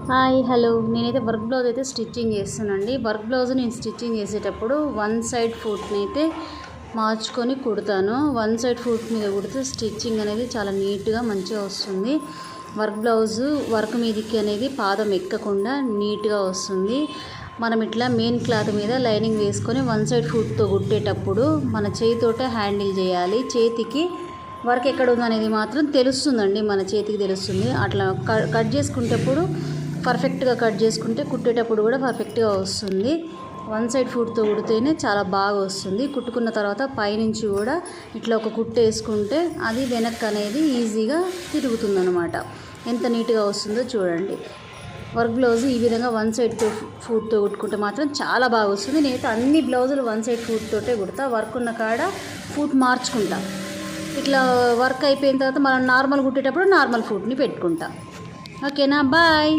Hi hello నేనైతే work blouse అయితే stitching చేస్తానండి. వర్క్ బ్లౌజ్ నేను స్టిచ్చింగ్ చేసేటప్పుడు వన్ సైడ్ ఫుట్ని అయితే మార్చుకొని కుడతాను. వన్ సైడ్ ఫుట్ మీద కుడితే స్టిచ్చింగ్ అనేది చాలా నీట్గా మంచిగా వస్తుంది. వర్క్ బ్లౌజు వర్క్ మీదకి అనేది పాదం ఎక్కకుండా నీట్గా వస్తుంది. మనం ఇట్లా మెయిన్ క్లాత్ మీద లైనింగ్ వేసుకొని వన్ సైడ్ ఫుట్తో కుట్టేటప్పుడు మన చేతితోటే హ్యాండిల్ చేయాలి. చేతికి వర్క్ ఎక్కడ ఉందనేది మాత్రం తెలుస్తుందండి, మన చేతికి తెలుస్తుంది. అట్లా కట్ చేసుకునేటప్పుడు పర్ఫెక్ట్గా కట్ చేసుకుంటే కుట్టేటప్పుడు కూడా పర్ఫెక్ట్గా వస్తుంది. వన్ సైడ్ ఫుట్తో కుడితేనే చాలా బాగా వస్తుంది. కుట్టుకున్న తర్వాత పైనుంచి కూడా ఇట్లా ఒక కుట్టు వేసుకుంటే అది వెనక్కి అనేది ఈజీగా తిరుగుతుంది అనమాట. ఎంత నీట్గా వస్తుందో చూడండి. వర్క్ బ్లౌజ్ ఈ విధంగా వన్ సైడ్ ఫుట్తో కుట్టుకుంటే మాత్రం చాలా బాగా వస్తుంది. నేనైతే అన్ని బ్లౌజులు వన్ సైడ్ ఫుట్తోటే కుడతా. వర్క్ ఉన్న కాడ ఫుట్ మార్చుకుంటా. ఇట్లా వర్క్ అయిపోయిన తర్వాత మనం నార్మల్ కుట్టేటప్పుడు నార్మల్ ఫుట్ని పెట్టుకుంటా. ఓకేనా, బాయ్.